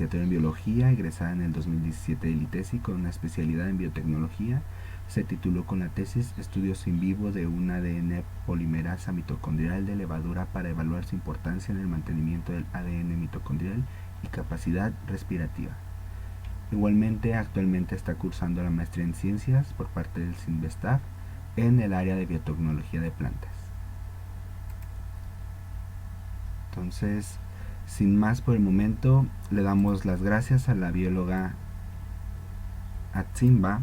licenciatura en Biología, egresada en el 2017 del ITESI con una especialidad en biotecnología. Se tituló con la tesis Estudios in vivo de un ADN polimerasa mitocondrial de levadura para evaluar su importancia en el mantenimiento del ADN mitocondrial y capacidad respirativa. Igualmente, actualmente está cursando la maestría en ciencias por parte del CINVESTAF en el área de biotecnología de plantas. Entonces, sin más por el momento, le damos las gracias a la bióloga Atsimba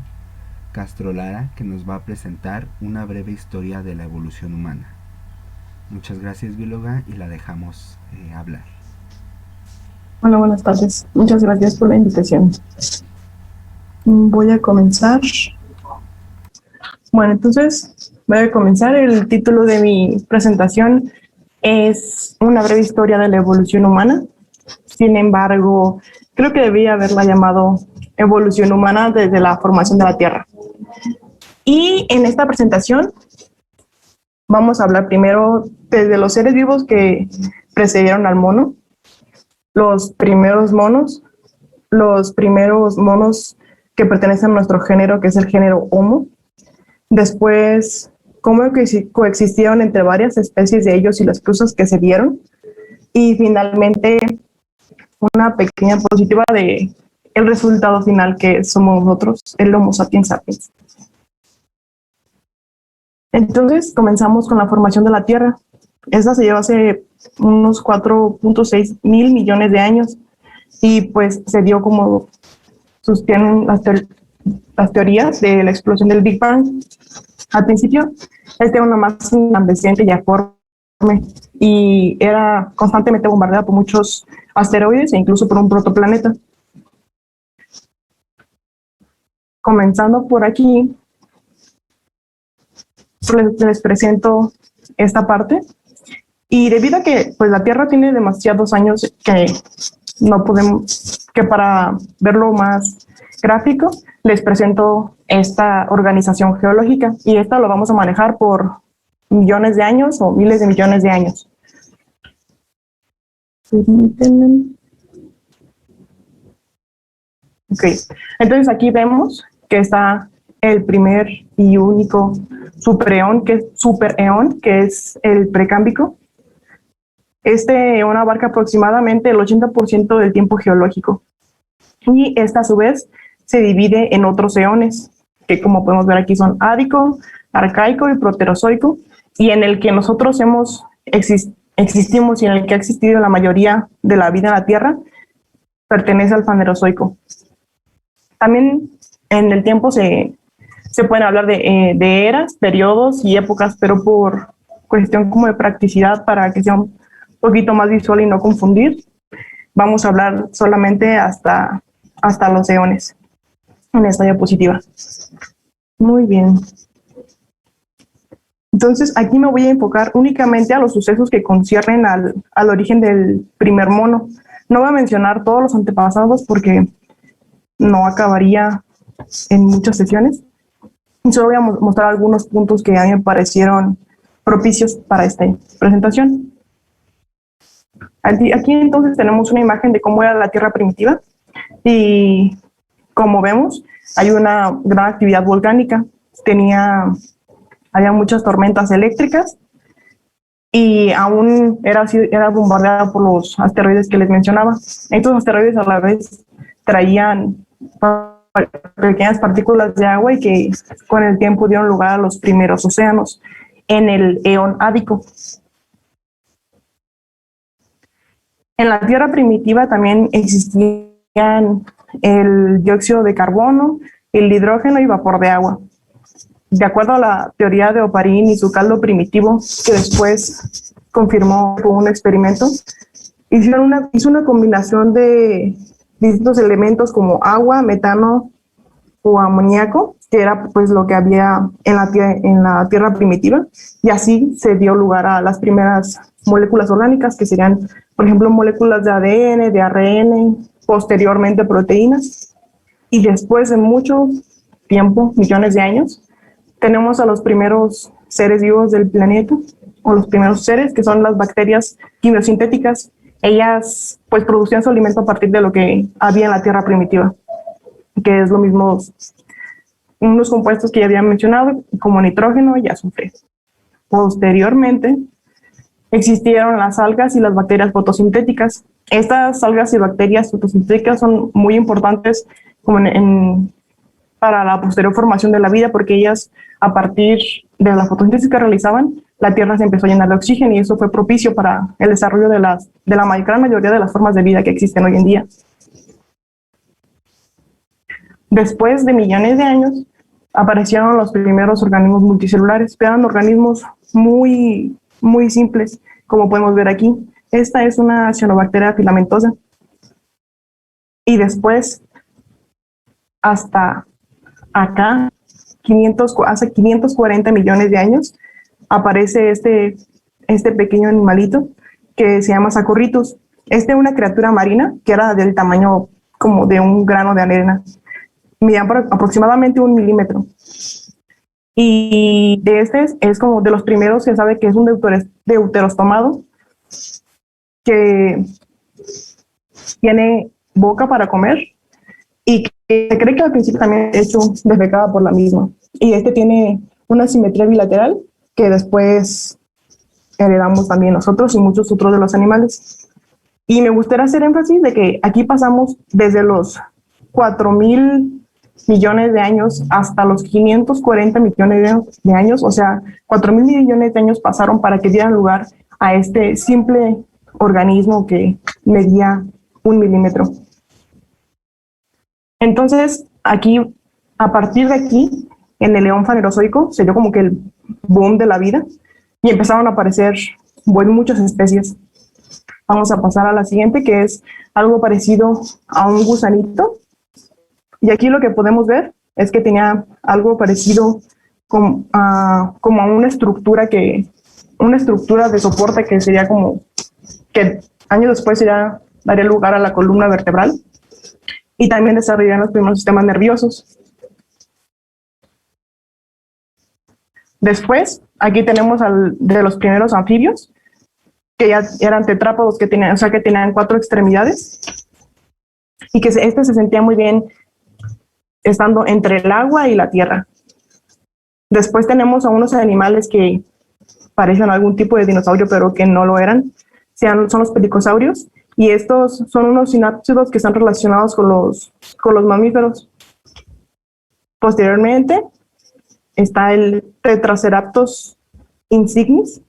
Castro Lara, que nos va a presentar una breve historia de la evolución humana. Muchas gracias, bióloga, y la dejamos hablar. Hola, buenas tardes. Muchas gracias por la invitación. Voy a comenzar. Bueno, entonces voy a comenzar. El título de mi presentación es Una breve historia de la evolución humana. Sin embargo, creo que debía haberla llamado Evolución humana desde la formación de la Tierra. Y en esta presentación vamos a hablar primero desde los seres vivos que precedieron al mono, los primeros monos que pertenecen a nuestro género, que es el género Homo. Después, cómo coexistieron entre varias especies de ellos y las cruzas que se dieron. Y finalmente, una pequeña diapositiva de el resultado final que somos nosotros, el Homo sapiens sapiens. Entonces, comenzamos con la formación de la Tierra. Esta se llevó hace unos 4.6 mil millones de años y pues se dio como sostienen las teorías de la explosión del Big Bang. Al principio, era una masa incandescente y aforme y era constantemente bombardeada por muchos asteroides e incluso por un protoplaneta. Comenzando por aquí, les presento esta parte. Y debido a que pues, la Tierra tiene demasiados años que para verlo más gráfico, les presento esta organización geológica. Y esta lo vamos a manejar por millones de años o miles de millones de años. Permítanme. Ok, entonces aquí vemos que está el primer y único supereón, que es el precámbrico. Este eón abarca aproximadamente el 80% del tiempo geológico. Y esta a su vez se divide en otros eones, que como podemos ver aquí son ádico, arcaico y proterozoico, y en el que nosotros existimos y en el que ha existido la mayoría de la vida en la Tierra, pertenece al fanerozoico. También en el tiempo se pueden hablar de eras, periodos y épocas, pero por cuestión como de practicidad para que sea un poquito más visual y no confundir, vamos a hablar solamente hasta los eones en esta diapositiva. Muy bien. Entonces aquí me voy a enfocar únicamente a los sucesos que conciernen al origen del primer mono. No voy a mencionar todos los antepasados porque no acabaría en muchas sesiones. Solo voy a mostrar algunos puntos que a mí me parecieron propicios para esta presentación. Aquí entonces tenemos una imagen de cómo era la Tierra primitiva y como vemos hay una gran actividad volcánica. Había muchas tormentas eléctricas y aún era bombardeada por los asteroides que les mencionaba. Estos asteroides a la vez traían pequeñas partículas de agua y que con el tiempo dieron lugar a los primeros océanos en el eón ádico. En la Tierra primitiva también existían el dióxido de carbono, el hidrógeno y vapor de agua. De acuerdo a la teoría de Oparin y su caldo primitivo, que después confirmó con un experimento, hizo una combinación de distintos elementos como agua, metano o amoníaco, que era pues lo que había en la Tierra primitiva, y así se dio lugar a las primeras moléculas orgánicas, que serían, por ejemplo, moléculas de ADN, de ARN, posteriormente proteínas, y después de mucho tiempo, millones de años, tenemos a los primeros seres vivos del planeta, o los primeros seres, que son las bacterias quimiosintéticas. ellas pues producían su alimento a partir de lo que había en la tierra primitiva, que es lo mismo, unos compuestos que ya había mencionado, como nitrógeno y azufre. Posteriormente, existieron las algas y las bacterias fotosintéticas. Estas algas y bacterias fotosintéticas son muy importantes como para la posterior formación de la vida, porque ellas, a partir de la fotosíntesis que realizaban, la Tierra se empezó a llenar de oxígeno y eso fue propicio para el desarrollo de la gran mayoría de las formas de vida que existen hoy en día. Después de millones de años, aparecieron los primeros organismos multicelulares, que eran organismos muy simples, como podemos ver aquí. Esta es una cianobacteria filamentosa. Y después, hasta acá, hace 540 millones de años, aparece este pequeño animalito que se llama Sacorritus. Es una criatura marina que era del tamaño como de un grano de arena. Medía aproximadamente 1 milímetro. Y es como de los primeros que sabe que es un deuterostomado, que tiene boca para comer y que se cree que al principio también hecho defecaba por la misma. Y tiene una simetría bilateral que después heredamos también nosotros y muchos otros de los animales. Y me gustaría hacer énfasis de que aquí pasamos desde los 4.000 millones de años hasta los 540 millones de años, o sea, 4.000 millones de años pasaron para que dieran lugar a este simple organismo que medía 1 milímetro. Entonces, aquí, a partir de aquí, en el Eón Fanerozoico, se dio como que el boom de la vida y empezaron a aparecer muchas especies. Vamos a pasar a la siguiente, que es algo parecido a un gusanito. Y aquí lo que podemos ver es que tenía algo parecido como a una estructura de soporte que sería como que años después daría lugar a la columna vertebral y también desarrollarían los primeros sistemas nerviosos. Después, aquí tenemos de los primeros anfibios, que ya eran tetrápodos, que tenían 4 extremidades y que se sentía muy bien estando entre el agua y la tierra. Después tenemos a unos animales que parecen algún tipo de dinosaurio, pero que no lo eran. Son los pelicosaurios, y estos son unos sinápsidos que están relacionados con los mamíferos. Posteriormente está el Tetraceratops insignis,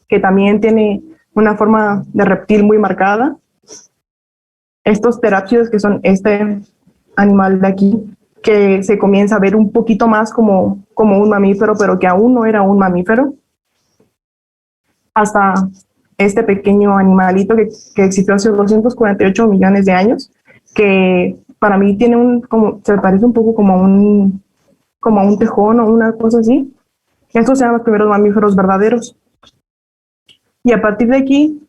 que también tiene una forma de reptil muy marcada. Estos terápsidos, que son animal de aquí, que se comienza a ver un poquito más como un mamífero, pero que aún no era un mamífero, hasta este pequeño animalito que existió hace 248 millones de años, que para mí se parece un poco como a un tejón o una cosa así. Estos eran los primeros mamíferos verdaderos. Y a partir de aquí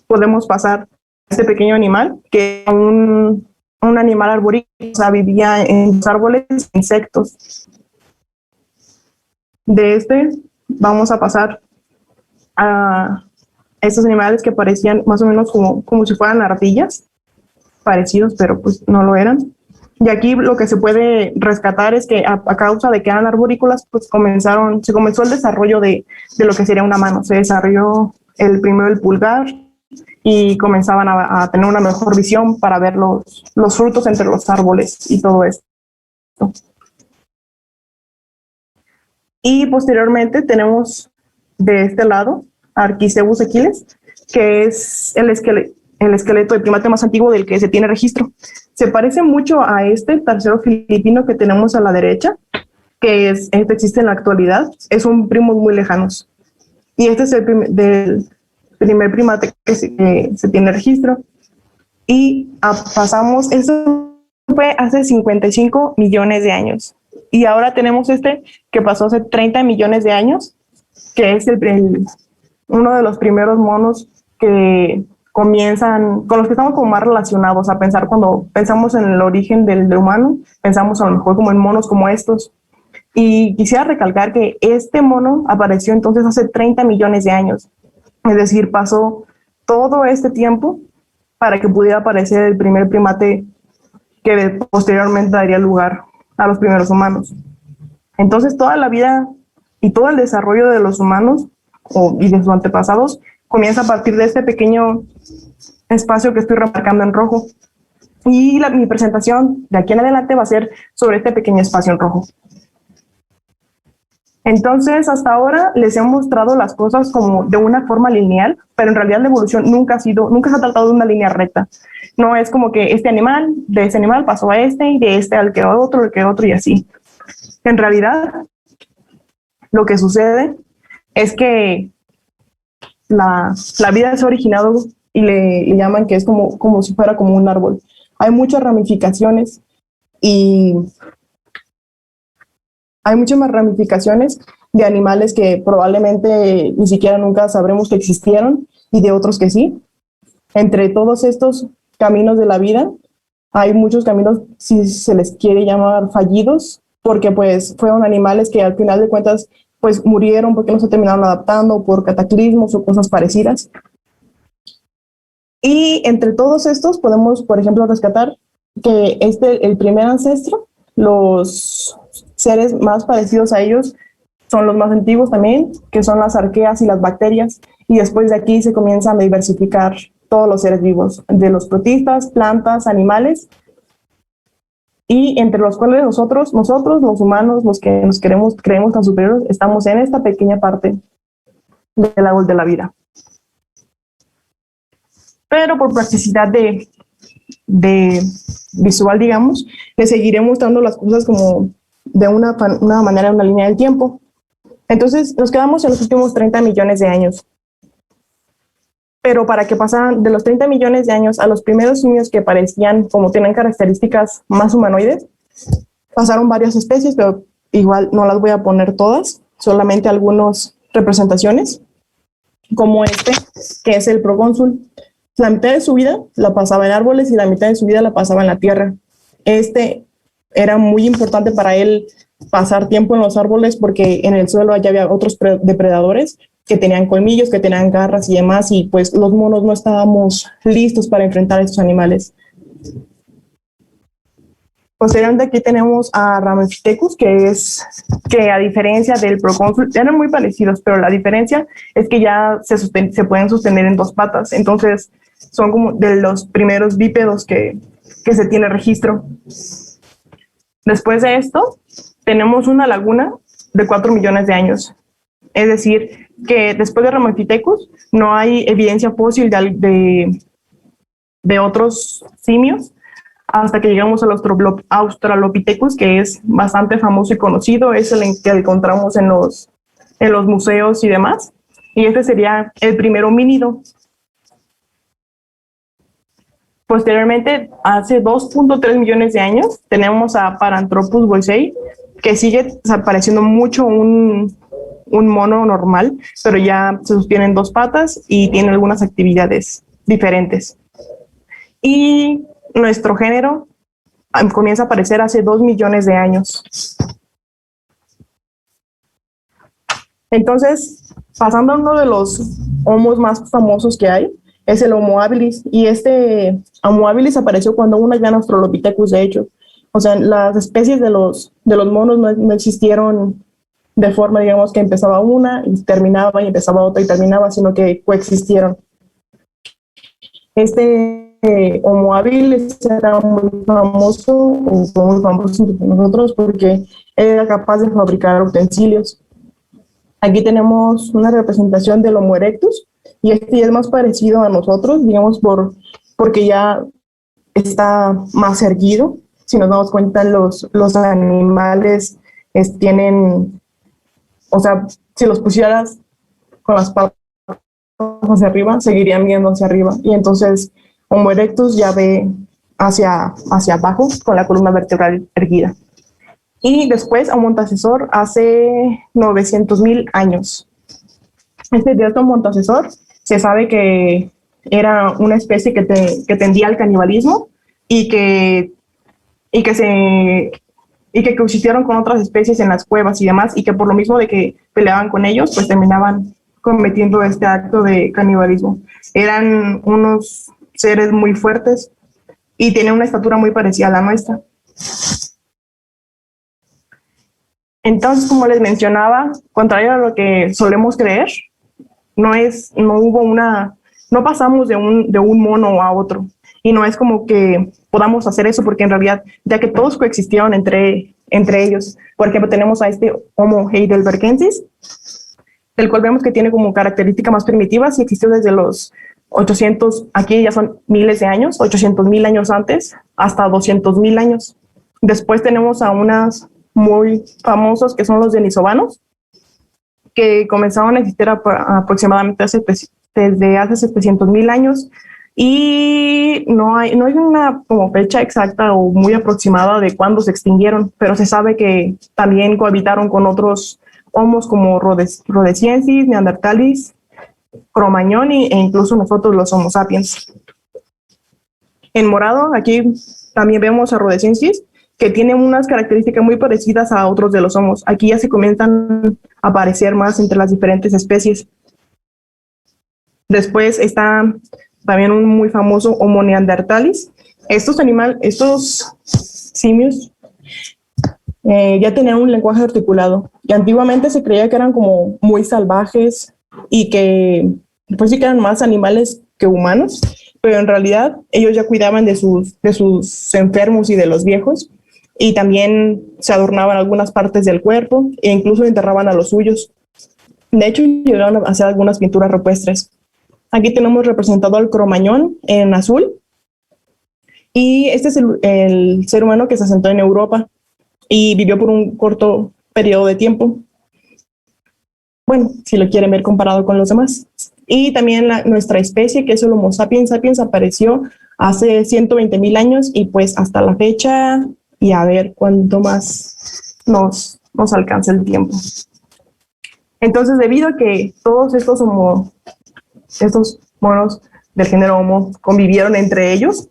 podemos pasar a este pequeño animal, que es un animal arborícola, o sea, vivía en los árboles, insectos. De vamos a pasar a estos animales que parecían más o menos como si fueran ardillas, parecidos, pero pues no lo eran. Y aquí lo que se puede rescatar es que a causa de que eran arborícolas, pues se comenzó el desarrollo de lo que sería una mano. Se desarrolló primero el pulgar y comenzaban a tener una mejor visión para ver los frutos entre los árboles y todo esto. Y posteriormente tenemos de este lado Arquicebus equiles, que es el esqueleto de primate más antiguo del que se tiene registro. Se parece mucho a tercero filipino que tenemos a la derecha, que existe en la actualidad. Son primos muy lejanos. Y es el primer primate que se tiene registro. Y pasamos, eso fue hace 55 millones de años. Y ahora tenemos que pasó hace 30 millones de años, que es uno de los primeros monos que comienzan, con los que estamos como más relacionados a pensar. Cuando pensamos en el origen del humano, pensamos a lo mejor como en monos como estos. Y quisiera recalcar que este mono apareció entonces hace 30 millones de años. Es decir, pasó todo este tiempo para que pudiera aparecer el primer primate que posteriormente daría lugar a los primeros humanos. Entonces, toda la vida y todo el desarrollo de los humanos y de sus antepasados comienza a partir de este pequeño espacio que estoy remarcando en rojo. Y mi presentación de aquí en adelante va a ser sobre este pequeño espacio en rojo. Entonces, hasta ahora les he mostrado las cosas como de una forma lineal, pero en realidad la evolución nunca se ha tratado de una línea recta. No es como que de ese animal pasó a este, y de este al que otro y así. En realidad, lo que sucede es que la vida se ha originado y le llaman que es como si fuera como un árbol. Hay muchas ramificaciones y hay muchas más ramificaciones de animales que probablemente ni siquiera nunca sabremos que existieron y de otros que sí. Entre todos estos caminos de la vida, hay muchos caminos, si se les quiere llamar fallidos, porque pues fueron animales que al final de cuentas pues murieron porque no se terminaron adaptando por cataclismos o cosas parecidas. Y entre todos estos podemos, por ejemplo, rescatar que el primer ancestro, los seres más parecidos a ellos son los más antiguos también, que son las arqueas y las bacterias, y después de aquí se comienzan a diversificar todos los seres vivos, de los protistas, plantas, animales, y entre los cuales nosotros los humanos, los que nos creemos tan superiores, estamos en esta pequeña parte del árbol de la vida. Pero por practicidad de visual, digamos, le seguiré mostrando las cosas como de una manera, una línea del tiempo. Entonces, nos quedamos en los últimos 30 millones de años. Pero para que pasaran de los 30 millones de años a los primeros simios que parecían como tienen características más humanoides, pasaron varias especies, pero igual no las voy a poner todas, solamente algunas representaciones, como que es el procónsul. La mitad de su vida la pasaba en árboles y la mitad de su vida la pasaba en la tierra. Era muy importante para él pasar tiempo en los árboles porque en el suelo ya había otros depredadores que tenían colmillos, que tenían garras y demás, y pues los monos no estábamos listos para enfrentar a estos animales. Posteriormente aquí tenemos a Ramapithecus, que a diferencia del procónsul, eran muy parecidos, pero la diferencia es que ya se pueden sostener en dos patas, entonces son como de los primeros bípedos que se tiene registro. Después de esto, tenemos una laguna de 4 millones de años. Es decir, que después de Ramapithecus no hay evidencia fósil de otros simios hasta que llegamos al Australopithecus, que es bastante famoso y conocido, es el que encontramos en los museos y demás. Y este sería el primer homínido. Posteriormente, hace 2.3 millones de años, tenemos a Paranthropus boisei, que sigue pareciendo mucho un mono normal, pero ya se sostiene en dos patas y tiene algunas actividades diferentes. Y nuestro género comienza a aparecer hace 2 millones de años. Entonces, pasando a uno de los homos más famosos que hay, es el Homo habilis, y este Homo habilis apareció cuando hubo una gran Australopithecus, de hecho. O sea, las especies de los monos no existieron de forma, digamos, que empezaba una y terminaba, y empezaba otra y terminaba, sino que coexistieron. Homo habilis era muy famoso entre nosotros porque era capaz de fabricar utensilios. Aquí tenemos una representación del Homo erectus, y ya es más parecido a nosotros, digamos, porque ya está más erguido. Si nos damos cuenta, los animales tienen, o sea, si los pusieras con las patas hacia arriba, seguirían viendo hacia arriba. Y entonces Homo erectus ya ve hacia abajo con la columna vertebral erguida. Y después Homo antecesor hace 900,000 años. De Homo antecesor se sabe que era una especie que tendía al canibalismo y que coexistieron con otras especies en las cuevas y demás, y que por lo mismo de que peleaban con ellos, pues terminaban cometiendo este acto de canibalismo. Eran unos seres muy fuertes y tienen una estatura muy parecida a la nuestra. Entonces, como les mencionaba, contrario a lo que solemos creer, no pasamos de un mono a otro. Y no es como que podamos hacer eso, porque en realidad, ya que todos coexistieron entre ellos. Por ejemplo, tenemos a este Homo heidelbergensis, el cual vemos que tiene como características más primitivas y existió desde los 800, aquí ya son miles de años, 800,000 años antes, hasta 200,000 años. Después tenemos a unas muy famosos que son los denisovanos, que comenzaron a existir aproximadamente desde hace 700,000 años, y no hay una como fecha exacta o muy aproximada de cuándo se extinguieron, pero se sabe que también cohabitaron con otros homos como rhodesiensis, neandertalis, Cro-Magnon e incluso nosotros los Homo sapiens. En morado aquí también vemos a rhodesiensis, que tiene unas características muy parecidas a otros de los homos. Aquí ya se comienzan a aparecer más entre las diferentes especies. Después está también un muy famoso Homo neanderthalis. Estos simios ya tenían un lenguaje articulado, y antiguamente se creía que eran como muy salvajes y que pues sí que eran más animales que humanos, pero en realidad ellos ya cuidaban de sus enfermos y de los viejos, y también se adornaban algunas partes del cuerpo e incluso enterraban a los suyos. De hecho, llegaron a hacer algunas pinturas rupestres. Aquí tenemos representado al Cro-Magnon en azul, y este es el ser humano que se asentó en Europa y vivió por un corto periodo de tiempo. Bueno, si lo quieren ver comparado con los demás. Y también nuestra especie, que es el Homo sapiens sapiens, apareció hace 120,000 años, y pues hasta la fecha, y a ver cuánto más nos alcanza el tiempo. Entonces, debido a que todos estos monos del género Homo convivieron entre ellos,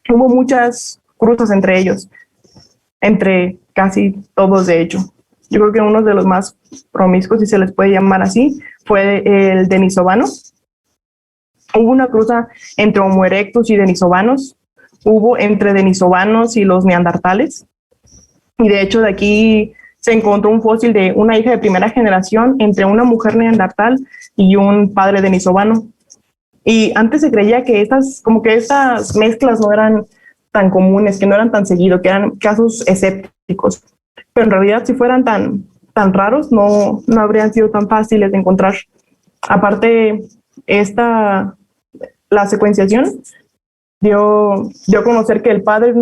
hubo muchas cruzas entre ellos, entre casi todos de hecho. Yo creo que uno de los más promiscuos, si se les puede llamar así, fue el denisovano. Hubo una cruza entre Homo erectus y denisovanos, hubo entre denisovanos y los neandertales, y de hecho de aquí se encontró un fósil de una hija de primera generación entre una mujer neandertal y un padre denisovano. Y antes se creía que estas mezclas no eran tan comunes, que no eran tan seguidos, que eran casos escépticos. Pero en realidad, si fueran tan raros, no habrían sido tan fáciles de encontrar. Aparte, la secuenciación dio a conocer que el padre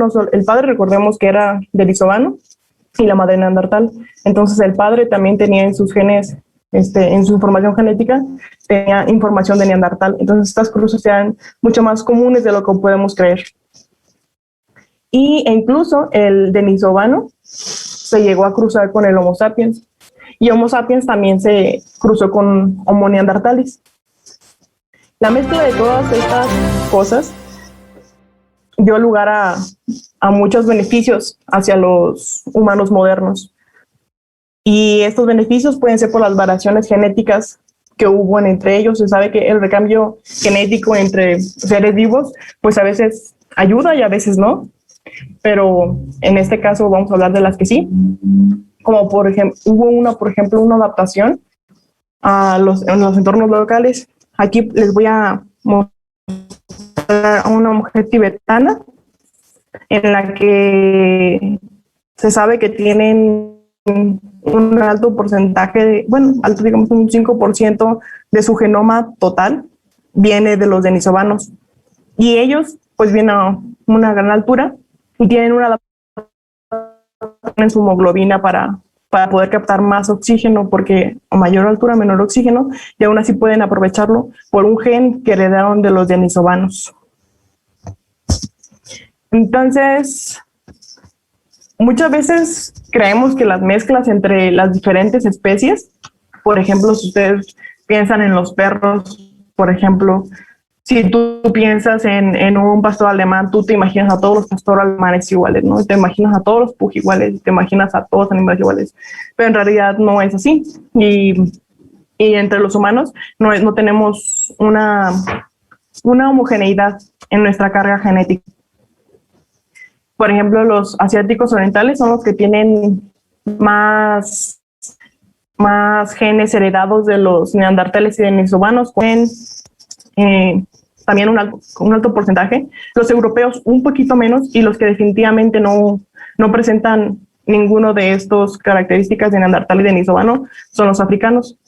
recordemos que era denisovano y la madre neandertal. Entonces el padre también tenía en sus genes, en su información genética, tenía información de neandertal. Entonces estas cruces eran mucho más comunes de lo que podemos creer. E incluso el denisovano se llegó a cruzar con el Homo sapiens, y Homo sapiens también se cruzó con Homo neanderthalis. La mezcla de todas estas cosas dio lugar a muchos beneficios hacia los humanos modernos. Y estos beneficios pueden ser por las variaciones genéticas que hubo entre ellos. Se sabe que el recambio genético entre seres vivos, pues a veces ayuda y a veces no. Pero en este caso vamos a hablar de las que sí. Como por ejemplo, hubo una adaptación en los entornos locales. Aquí les voy a mostrar a una mujer tibetana en la que se sabe que tienen un alto porcentaje, alto, digamos un 5% de su genoma total viene de los denisovanos, y ellos pues vienen a una gran altura y tienen una adaptación en su hemoglobina para poder captar más oxígeno, porque a mayor altura menor oxígeno, y aún así pueden aprovecharlo por un gen que heredaron de los denisovanos. Entonces, muchas veces creemos que las mezclas entre las diferentes especies, por ejemplo, si ustedes piensan en los perros, por ejemplo, si tú piensas en un pastor alemán, tú te imaginas a todos los pastores alemanes iguales, ¿no? Te imaginas a todos los pug iguales, te imaginas a todos los animales iguales, pero en realidad no es así. Y y entre los humanos no tenemos una homogeneidad en nuestra carga genética. Por ejemplo, los asiáticos orientales son los que tienen más genes heredados de los neandertales y denisovanos, con también un alto porcentaje. Los europeos un poquito menos, y los que definitivamente no presentan ninguno de estas características de neandertal y denisovano son los africanos.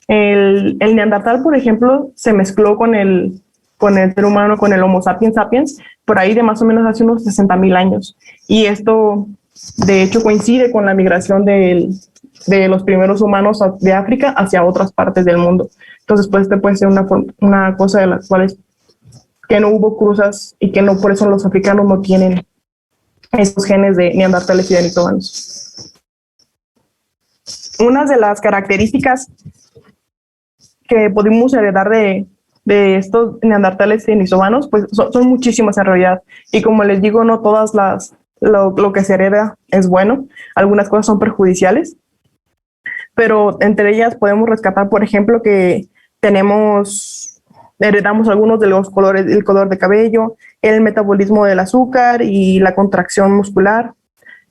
El neandertal, por ejemplo, se mezcló con el ser humano, con el Homo sapiens sapiens, por ahí de más o menos hace unos 60,000 años. Y esto, de hecho, coincide con la migración de los primeros humanos de África hacia otras partes del mundo. Entonces, pues, este puede ser una cosa de las cuales que no hubo cruzas y que no, por eso los africanos no tienen esos genes de neandertales y denisovanos. Una de las características que pudimos heredar de estos neandertales y denisovanos, pues son muchísimas en realidad. Y como les digo, no todas lo que se hereda es bueno. Algunas cosas son perjudiciales. Pero entre ellas podemos rescatar, por ejemplo, que heredamos algunos de los colores, el color de cabello, el metabolismo del azúcar y la contracción muscular.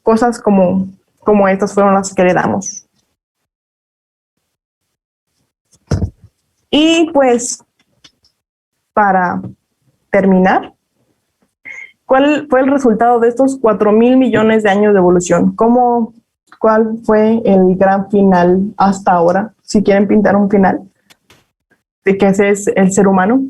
Cosas como estas fueron las que heredamos. Y pues, para terminar, ¿cuál fue el resultado de estos 4,000 millones de años de evolución? ¿Cuál fue el gran final hasta ahora? Si quieren pintar un final de que ese es el ser humano.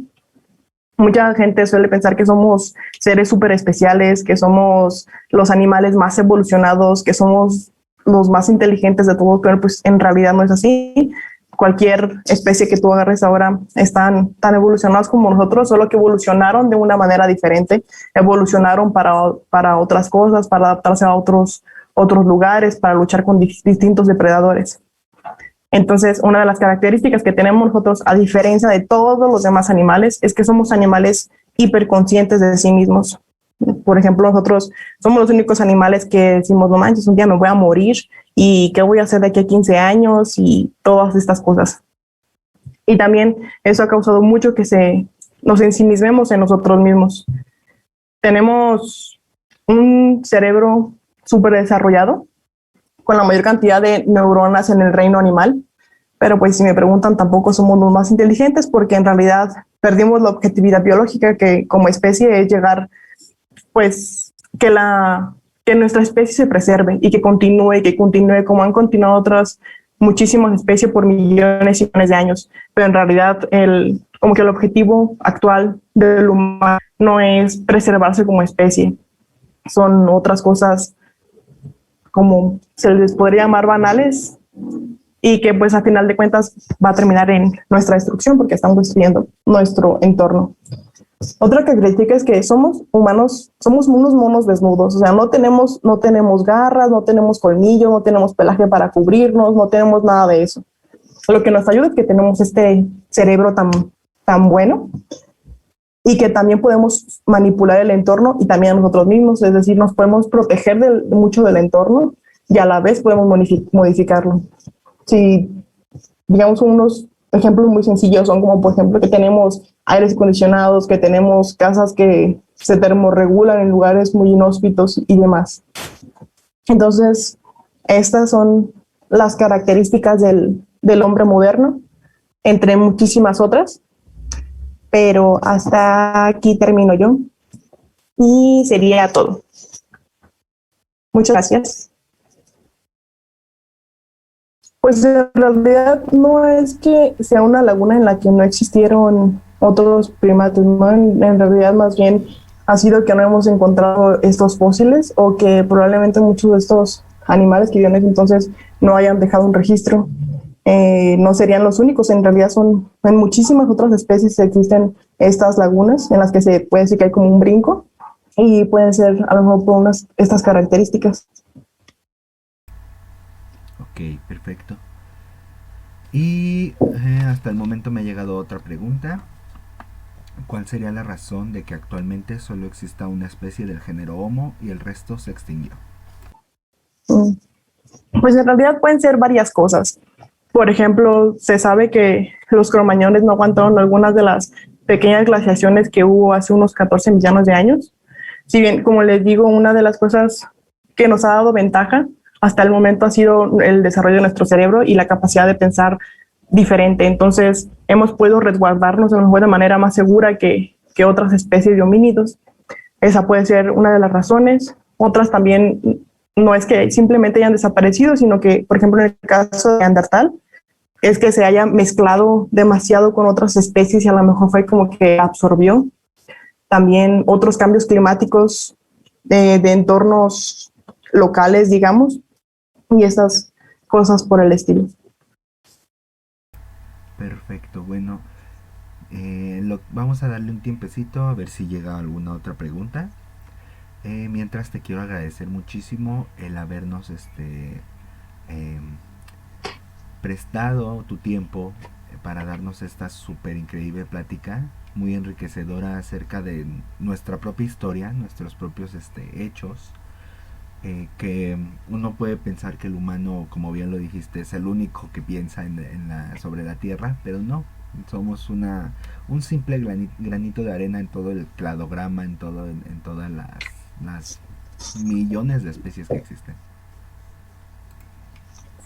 Mucha gente suele pensar que somos seres súper especiales, que somos los animales más evolucionados, que somos los más inteligentes de todos, pero pues en realidad no es así. Cualquier especie que tú agarres ahora están tan evolucionados como nosotros, solo que evolucionaron de una manera diferente, evolucionaron para otras cosas, para adaptarse a otros lugares, para luchar con distintos depredadores. Entonces, una de las características que tenemos nosotros, a diferencia de todos los demás animales, es que somos animales hiperconscientes de sí mismos. Por ejemplo, nosotros somos los únicos animales que decimos, no manches, un día me voy a morir y qué voy a hacer de aquí a 15 años y todas estas cosas. Y también eso ha causado mucho que nos ensimismemos en nosotros mismos. Tenemos un cerebro súper desarrollado, con la mayor cantidad de neuronas en el reino animal, pero pues si me preguntan, tampoco somos los más inteligentes, porque en realidad perdimos la objetividad biológica, que como especie es llegar, pues, que nuestra especie se preserve y que continúe como han continuado otras muchísimas especies por millones y millones de años. Pero en realidad como que el objetivo actual del humano no es preservarse como especie, son otras cosas, como se les podría llamar, banales, y que pues a final de cuentas va a terminar en nuestra destrucción, porque estamos destruyendo nuestro entorno. Otra característica es que somos humanos, somos unos monos desnudos, o sea, no tenemos garras, no tenemos colmillos, no tenemos pelaje para cubrirnos, no tenemos nada de eso. Lo que nos ayuda es que tenemos este cerebro tan bueno, y que también podemos manipular el entorno y también a nosotros mismos, es decir, nos podemos proteger mucho del entorno y a la vez podemos modificarlo. Si, digamos, unos ejemplos muy sencillos son como, por ejemplo, que tenemos aires acondicionados, que tenemos casas que se termorregulan en lugares muy inhóspitos y demás. Entonces, estas son las características del hombre moderno, entre muchísimas otras. Pero hasta aquí termino yo y sería todo. Muchas gracias. Pues en realidad no es que sea una laguna en la que no existieron otros primates, ¿no? En realidad más bien ha sido que no hemos encontrado estos fósiles, o que probablemente muchos de estos animales que vivían en ese entonces no hayan dejado un registro. No serían los únicos, en realidad en muchísimas otras especies existen estas lagunas en las que se puede decir que hay como un brinco, y pueden ser a lo mejor por estas características. Ok, perfecto. Y hasta el momento me ha llegado otra pregunta. ¿Cuál sería la razón de que actualmente solo exista una especie del género Homo y el resto se extinguió? Pues en realidad pueden ser varias cosas. Por ejemplo, se sabe que los cromañones no aguantaron algunas de las pequeñas glaciaciones que hubo hace unos 14 millones de años. Si bien, como les digo, una de las cosas que nos ha dado ventaja hasta el momento ha sido el desarrollo de nuestro cerebro y la capacidad de pensar diferente. Entonces, hemos podido resguardarnos de manera más segura que otras especies de homínidos. Esa puede ser una de las razones. Otras también no es que simplemente hayan desaparecido, sino que, por ejemplo, en el caso de Neandertal, es que se haya mezclado demasiado con otras especies y a lo mejor fue como que absorbió. También otros cambios climáticos de entornos locales, digamos, y esas cosas por el estilo. Perfecto, bueno, vamos a darle un tiempecito a ver si llega alguna otra pregunta. Mientras te quiero agradecer muchísimo el habernos em, prestado tu tiempo para darnos esta súper increíble plática, muy enriquecedora acerca de nuestra propia historia, nuestros propios hechos, que uno puede pensar que el humano, como bien lo dijiste, es el único que piensa sobre la Tierra, pero no, somos un simple granito de arena en todo el cladograma, en todas las millones de especies que existen.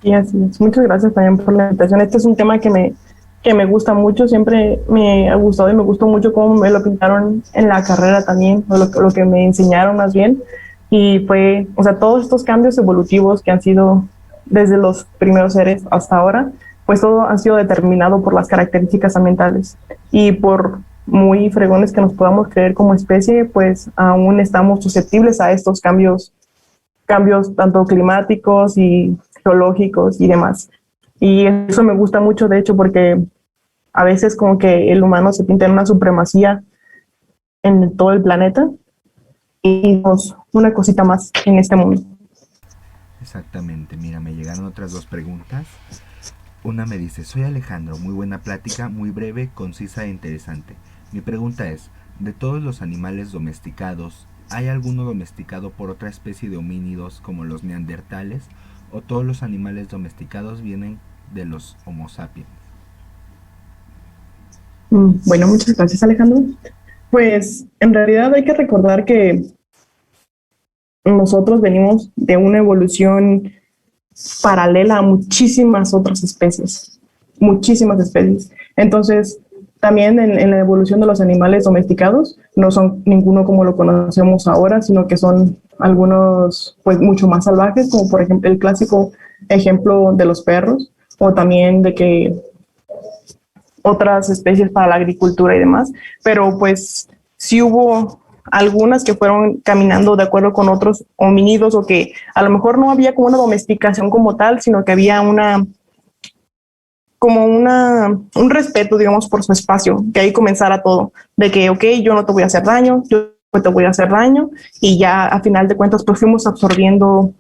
Sí, así es. Muchas gracias también por la invitación. Este es un tema que me gusta mucho, siempre me ha gustado y me gustó mucho cómo me lo pintaron en la carrera también, o lo que me enseñaron más bien. Y fue, o sea, todos estos cambios evolutivos que han sido desde los primeros seres hasta ahora, pues todo han sido determinado por las características ambientales. Y por muy fregones que nos podamos creer como especie, pues aún estamos susceptibles a estos cambios tanto climáticos y geológicos y demás. Y eso me gusta mucho, de hecho, porque a veces como que el humano se pinta en una supremacía en todo el planeta y nos una cosita más en este mundo. Exactamente, mira, me llegaron otras dos preguntas. Una me dice, soy Alejandro, muy buena plática, muy breve, concisa e interesante. Mi pregunta es, de todos los animales domesticados, ¿hay alguno domesticado por otra especie de homínidos como los neandertales? ¿O todos los animales domesticados vienen de los Homo sapiens? Bueno, muchas gracias, Alejandro. Pues en realidad hay que recordar que nosotros venimos de una evolución paralela a muchísimas otras especies, muchísimas especies. Entonces, también en la evolución de los animales domesticados, no son ninguno como lo conocemos ahora, sino que son algunos pues mucho más salvajes, como por ejemplo el clásico ejemplo de los perros, o también de que otras especies para la agricultura y demás, pero pues sí hubo algunas que fueron caminando de acuerdo con otros homínidos o que a lo mejor no había como una domesticación como tal, sino que había un respeto, digamos, por su espacio, que ahí comenzara todo, de que, ok, yo no te voy a hacer daño, yo te voy a hacer daño, y ya a final de cuentas pues fuimos absorbiendo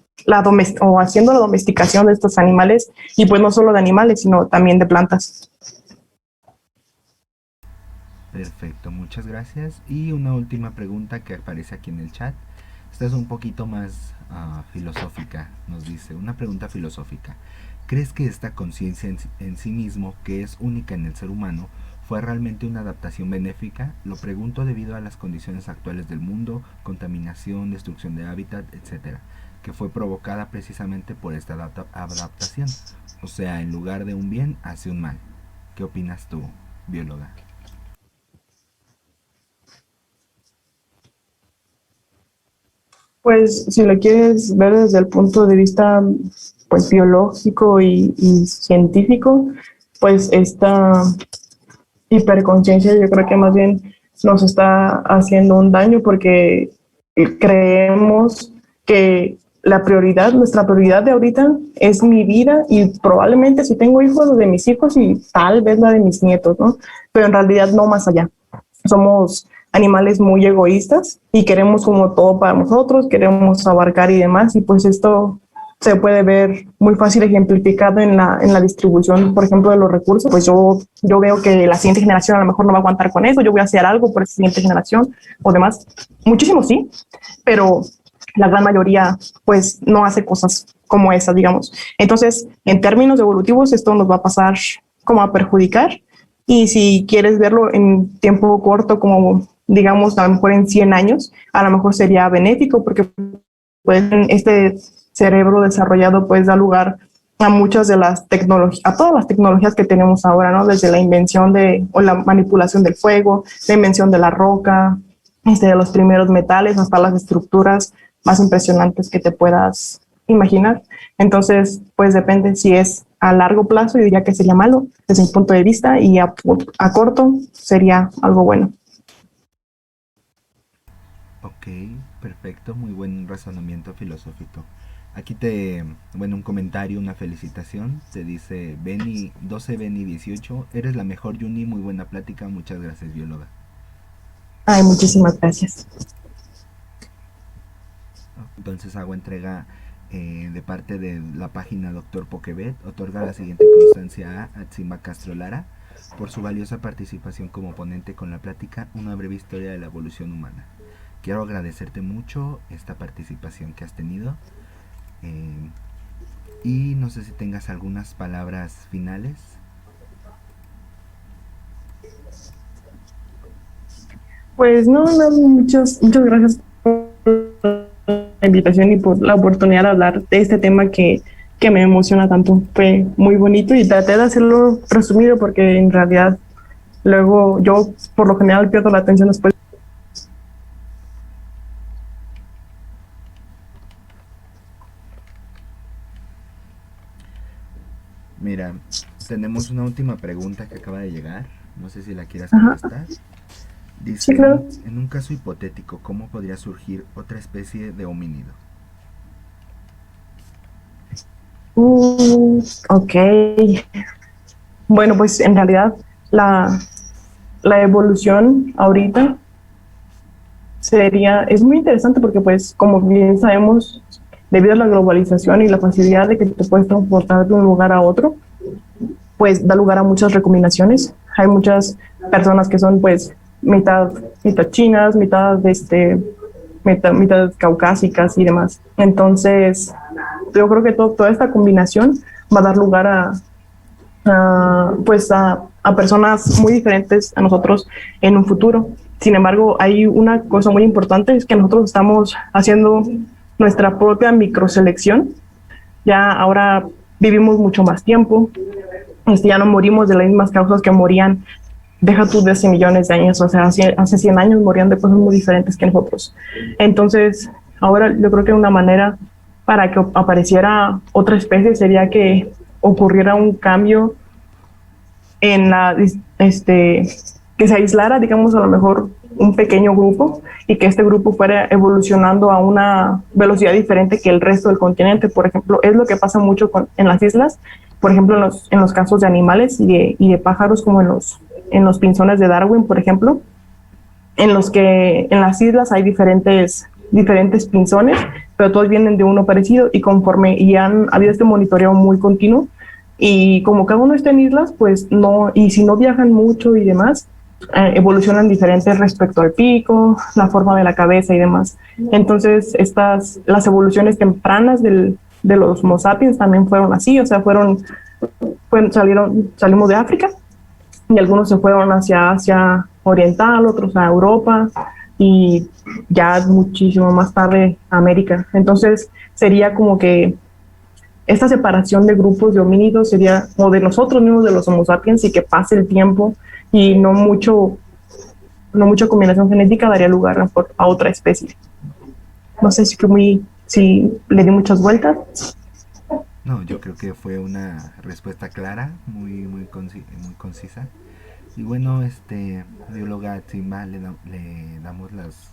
o haciendo la domesticación de estos animales, y pues no solo de animales, sino también de plantas. Perfecto, muchas gracias. Y una última pregunta que aparece aquí en el chat. Esta es un poquito más filosófica, nos dice, una pregunta filosófica. ¿Crees que esta conciencia en sí mismo, que es única en el ser humano, fue realmente una adaptación benéfica? Lo pregunto debido a las condiciones actuales del mundo, contaminación, destrucción de hábitat, etcétera, que fue provocada precisamente por esta adaptación. O sea, en lugar de un bien, hace un mal. ¿Qué opinas tú, bióloga? Pues si lo quieres ver desde el punto de vista pues biológico y científico, pues esta hiperconciencia yo creo que más bien nos está haciendo un daño porque creemos que nuestra prioridad de ahorita es mi vida y probablemente si tengo hijos, de mis hijos y tal vez la de mis nietos, ¿no? Pero en realidad no más allá. Somos animales muy egoístas y queremos como todo para nosotros, queremos abarcar y demás, y pues esto se puede ver muy fácil ejemplificado en la distribución, por ejemplo, de los recursos. Pues yo veo que la siguiente generación a lo mejor no va a aguantar con eso, yo voy a hacer algo por esa siguiente generación o demás. Muchísimo sí, pero la gran mayoría pues no hace cosas como esas, digamos. Entonces, en términos evolutivos, esto nos va a pasar como a perjudicar. Y si quieres verlo en tiempo corto, como digamos a lo mejor en 100 años, a lo mejor sería benéfico porque pues, este cerebro desarrollado pues da lugar a muchas de las tecnologías, a todas las tecnologías que tenemos ahora, ¿no? Desde la invención de, o la manipulación del fuego, la invención de la roca, de los primeros metales, hasta las estructuras más impresionantes que te puedas imaginar. Entonces, pues depende si es a largo plazo, yo diría que sería malo desde mi punto de vista, y a corto sería algo bueno. Ok, perfecto, muy buen razonamiento filosófico. Bueno, un comentario, una felicitación. Te dice Beni, 12 Beni 18, eres la mejor Yuni, muy buena plática, muchas gracias, bióloga. Ay, muchísimas gracias. Entonces hago entrega de parte de la página Doctor Pokebet, otorga la siguiente constancia a Atzimba Castro Lara por su valiosa participación como ponente con la plática Una breve historia de la evolución humana. Quiero agradecerte mucho esta participación que has tenido eh, y no sé si tengas algunas palabras finales. Pues no, muchas gracias por la invitación y por la oportunidad de hablar de este tema que me emociona tanto. Fue muy bonito y traté de hacerlo resumido porque en realidad luego yo por lo general pierdo la atención después. Mira, tenemos una última pregunta que acaba de llegar, no sé si la quieras Ajá, contestar. sí, Dice, claro. en un caso hipotético, ¿cómo podría surgir otra especie de homínido? Ok. Bueno, pues en realidad la, la evolución ahorita es muy interesante porque pues como bien sabemos, debido a la globalización y la facilidad de que te puedes transportar de un lugar a otro, pues da lugar a muchas recombinaciones. Hay muchas personas que son pues mitad chinas, mitad caucásicas y demás. Entonces, yo creo que toda esta combinación va a dar lugar a personas muy diferentes a nosotros en un futuro. Sin embargo, hay una cosa muy importante, es que nosotros estamos haciendo nuestra propia microselección. Ya ahora vivimos mucho más tiempo, ya no morimos de las mismas causas que morían, deja tú de hace millones de años, o sea, hace 100 años morían de cosas muy diferentes que nosotros. Entonces, ahora yo creo que una manera para que apareciera otra especie sería que ocurriera un cambio en que se aislara, digamos, a lo mejor un pequeño grupo y que este grupo fuera evolucionando a una velocidad diferente que el resto del continente. Por ejemplo, es lo que pasa mucho en las islas, por ejemplo, en los casos de animales y de pájaros, como en los pinzones de Darwin, por ejemplo, en los que en las islas hay diferentes pinzones, pero todos vienen de uno parecido y han habido este monitoreo muy continuo, y como cada uno está en islas, pues no, y si no viajan mucho y demás, evolucionan diferentes respecto al pico, la forma de la cabeza y demás. Entonces, las evoluciones tempranas de los Homo sapiens también fueron así, o sea, salimos de África y algunos se fueron hacia Asia Oriental, otros a Europa y ya muchísimo más tarde a América. Entonces sería como que esta separación de grupos de homínidos sería, o de nosotros mismos, de los Homo sapiens, y que pase el tiempo y no mucha combinación genética daría lugar a otra especie. No sé si le di muchas vueltas. No, yo creo que fue una respuesta clara, muy concisa. Y bueno, bióloga Timba, le damos las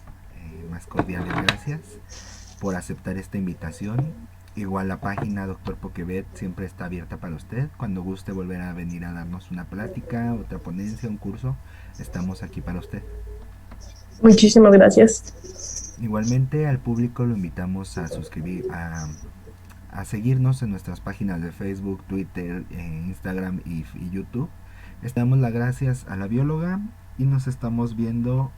más cordiales gracias por aceptar esta invitación. Igual la página Doctor Pokebet siempre está abierta para usted. Cuando guste volver a venir a darnos una plática, otra ponencia, un curso, estamos aquí para usted. Muchísimas gracias. Igualmente al público lo invitamos a a seguirnos en nuestras páginas de Facebook, Twitter, Instagram y YouTube. Les damos las gracias a la bióloga y nos estamos viendo